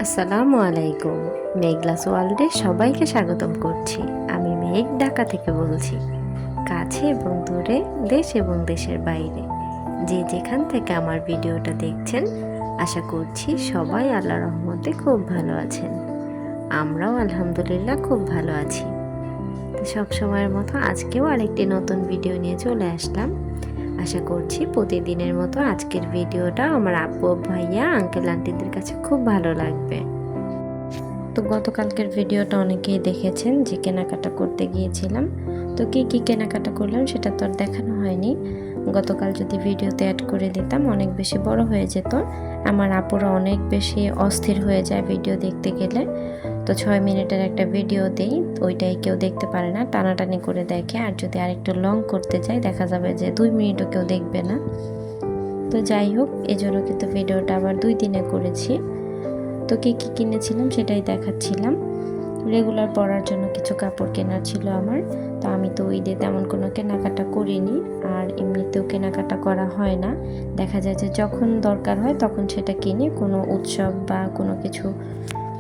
আসসালামু আলাইকুম। মেঘলাস ওয়ার্ল্ডে সবাইকে স্বাগতম করছি। আমি মেঘ, ঢাকা থেকে বলছি। কাছে এবং দূরে, দেশ এবং দেশের বাইরে, যে যেখান থেকে আমার ভিডিওটা দেখছেন, আশা করছি সবাই আল্লাহর রহমতে খুব ভালো আছেন। আমরাও আলহামদুলিল্লাহ খুব ভালো আছি। তো সব সময়ের মতো আজকেও আরেকটি নতুন ভিডিও নিয়ে চলে আসলাম। আশা করছি প্রতিদিনের মতো আজকের ভিডিওটা আমার আব্বু, ভাইয়া, আঙ্কেল আন্টিদের কাছে খুব ভালো লাগবে। তো গতকালকের ভিডিওটা অনেকেই দেখেছেন যে কেনাকাটা করতে গিয়েছিলাম। তো কি কেনাকাটা করলাম সেটা তো আর দেখানো হয়নি। গতকাল যদি ভিডিওতে অ্যাড করে দিতাম অনেক বেশি বড় হয়ে যেত। আমার আপুরা অনেক বেশি অস্থির হয়ে যায় ভিডিও দেখতে গেলে। তো 6 মিনিটের একটা ভিডিও দেই, ওইটাই কেউ দেখতে পারে না, টানাটানি করে দেখে। আর যদি আরেকটু লং করতে যাই দেখা যাবে যে 2 মিনিটও কেউ দেখবে না। তো যাই হোক, এজন্য কিন্তু ভিডিওটা আবার 2 দিনে করেছি। তো কি কিনেছিলাম সেটাই দেখাচ্ছিলাম। রেগুলার পরার জন্য কিছু কাপড় কেনার ছিল আমার। তো আমি তো ঈদে তেমন কোনো কেনাকাটা করিনি, আর এমনিতেও কেনাকাটা করা হয় না। দেখা যায় যে যখন দরকার হয় তখন সেটা কিনি, কোনো উৎসব বা কোনো কিছু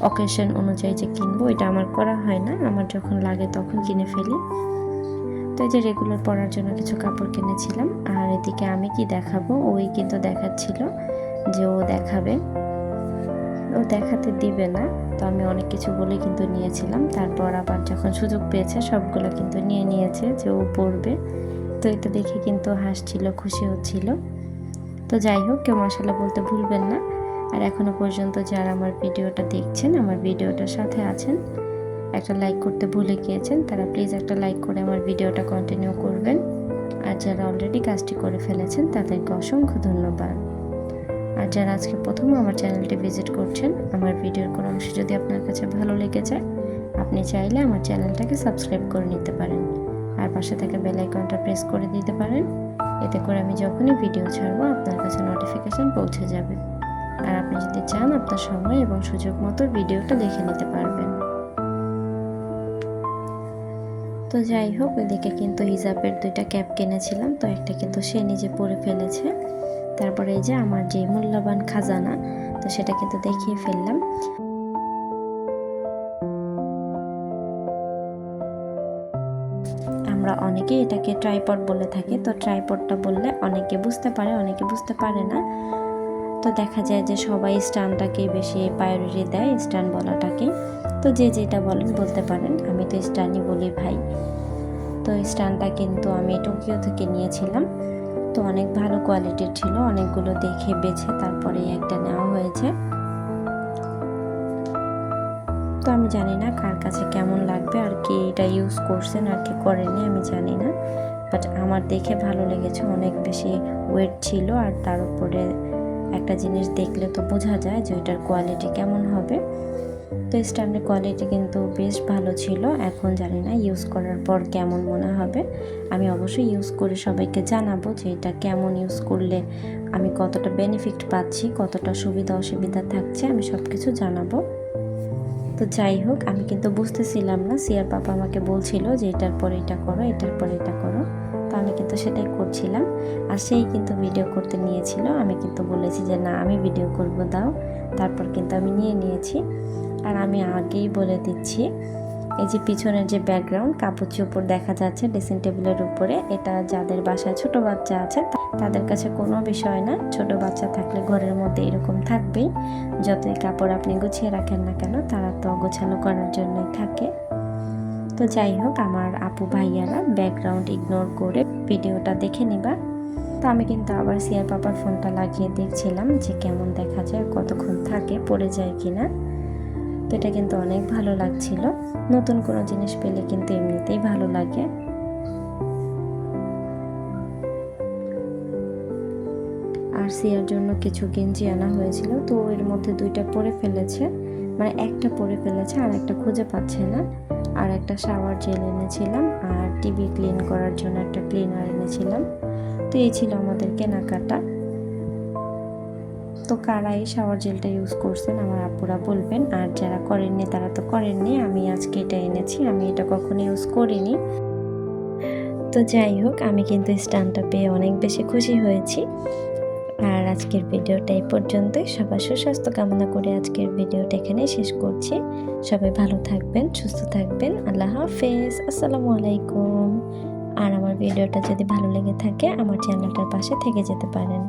অকেশন অনুযায়ী যে কিনবো এটা আমার করা হয় না। আমার যখন লাগে তখন কিনে ফেলি। তো এই যে রেগুলার পরার জন্য কিছু কাপড় কিনেছিলাম। আর এদিকে আমি কি দেখাবো, ওই কিন্তু দেখাচ্ছিল যে ও দেখাবে, ও দেখাতে দিবে না। তো আমি অনেক কিছু বলে কিন্তু নিয়েছিলাম। তারপর আবার যখন সুযোগ পেয়েছে সবগুলো কিন্তু নিয়ে নিয়েছে যে ও পড়বে। তো এটা দেখে কিন্তু হাসছিল, খুশি হচ্ছিল। তো যাই হোক, কেউ মাশাআল্লাহ বলতে ভুলবেন না। আর এখনো পর্যন্ত যারা আমার ভিডিওটা দেখছেন, আমার ভিডিওটার সাথে আছেন, একটা লাইক করতে ভুলে গিয়েছেন, তারা প্লিজ একটা লাইক করে আমার ভিডিওটা কন্টিনিউ করবেন। আর যারা অলরেডি কাজটি করে ফেলেছেন তাদেরকে অসংখ্য ধন্যবাদ। আর যারা আজকে প্রথম আমার চ্যানেলটি ভিজিট করছেন, আমার ভিডিওর কোনো অংশ যদি আপনার কাছে ভালো লেগে যায়, আপনি চাইলে আমার চ্যানেলটাকে সাবস্ক্রাইব করে নিতে পারেন। আর পাশে থাকা বেল আইকনটা প্রেস করে দিতে পারেন। এতে করে আমি যখনই ভিডিও ছাড়বো আপনার কাছে নোটিফিকেশন পৌঁছে যাবে। আর আপনি যদি চান আপনার সময় এবং সুযোগ মতো ভিডিওটা দেখে নিতে পারবেন। তো যাই হোক, ওইদিকে কিন্তু হিজাবের 2টা ক্যাপ কিনেছিলাম। তো একটা কিন্তু সে নিজে পরে ফেলেছে। তারপরে এই যে আমার যে মূল্যবান খাজানা, তো সেটা কিন্তু দেখিয়ে ফেললাম। আমরা অনেকেই এটাকে ট্রাইপড বলে থাকি। তো ট্রাইপডটা বললে অনেকে বুঝতে পারে, অনেকে বুঝতে পারে না। তো দেখা যায় যে সবাই স্ট্যান্ডটাকে বেশি প্রায়োরিটি দেয়, স্ট্যান্ড বলাটাকে। তো যে যেটা বলেন বলতে পারেন, আমি তো স্ট্যান্ডই বলি ভাই। তো স্ট্যান্ডটা কিন্তু আমি টোকিও থেকে নিয়েছিলাম। তো অনেক ভালো কোয়ালিটির ছিল, অনেকগুলো দেখে বেছে তারপরে একটা নেওয়া হয়েছে। তো আমি জানি না কার কাছে কেমন লাগবে, আর কে এটা ইউজ করছেন আর কে করেনি আমি জানি না, বাট আমার দেখে ভালো লেগেছে। অনেক বেশি ওয়েট ছিল, আর তার উপরে একটা জিনিস দেখলে তো বোঝা যায় যে ওইটার কোয়ালিটি কেমন হবে। তো স্ট্যান্ডের কোয়ালিটি কিন্তু বেশ ভালো ছিল। এখন জানি না ইউজ করার পর কেমন মনে হবে। আমি অবশ্যই ইউজ করে সবাইকে জানাবো যে এটা কেমন, ইউজ করলে আমি কতটা বেনিফিট পাচ্ছি, কতটা সুবিধা অসুবিধা থাকছে, আমি সব কিছু জানাবো। তো যাই হোক, আমি কিন্তু বুঝতেছিলাম না। সিয়ার পাপা আমাকে বলছিল যে এটার পর এটা করো, এটার পর এটা করো। তো আমি কিন্তু সেটাই করছিলাম। আর সেই কিন্তু ভিডিও করতে নিয়েছিল। আমি কিন্তু বলেছি যে না, আমি ভিডিও করব, দাও। তারপর কিন্তু আমি নিয়ে নিয়েছি। আর আমি আগেই বলে দিচ্ছি, এই যে পিছনের যে ব্যাকগ্রাউন্ড, কাপড় চোপড় দেখা যাচ্ছে ড্রেসিং টেবিলের উপরে, এটা যাদের বাসায় ছোট বাচ্চা আছে তাদের কাছে কোনো বিষয় না। ছোট বাচ্চা থাকলে ঘরের মধ্যে এরকম থাকবেই। যতই কাপড় আপনি গুছিয়ে রাখেন না কেন, তারা তো গোছানো করার জন্যই থাকে। তো যাই হোক, আমার আপু ভাইয়ারা ব্যাকগ্রাউন্ড ইগনোর করে ভিডিওটা দেখে নিবা। তো আমি কিন্তু আবার সিয়ার পাপার ফোনটা লাগিয়ে দেখছিলাম যে কেমন দেখা যায়, কতক্ষণ থাকে, পড়ে যায় কিনা। তো এটা কিন্তু অনেক ভালো লাগছিল। নতুন কোনো জিনিস পেলে কিন্তু এমনিতেই ভালো লাগে। আর সিয়ার জন্য কিছু গেঞ্জি আনা হয়েছিল। তো এর মধ্যে 2টা পরে ফেলেছে, মানে একটা পরে ফেলেছে আর একটা খুঁজে পাচ্ছে না। আর একটা শাওয়ার জেল এনেছিলাম, আর টিভি ক্লিন করার জন্য একটা ক্লিনার এনেছিলাম। তো এই ছিল আমাদের কেনাকাটা। তো কারা এই শাওয়ার জেলটা ইউজ করছেন আমার আপুরা বলবেন, আর যারা করেননি তারা তো করেননি। আমি আজকে এটা এনেছি, আমি এটা কখনো ইউজ করিনি। তো যাই হোক, আমি কিন্তু স্ট্যান্ডটা পেয়ে অনেক বেশি খুশি হয়েছি। আর আজকের ভিডিওটা এই পর্যন্তই। সবার সুস্বাস্থ্য কামনা করে আজকের ভিডিওটা এখানে শেষ করছি। সবাই ভালো থাকবেন, সুস্থ থাকবেন। আল্লাহ হাফেজ, আসসালামু আলাইকুম। আর আমার ভিডিওটা যদি ভালো লেগে থাকে আমার চ্যানেলটার পাশে থেকে যেতে পারেন।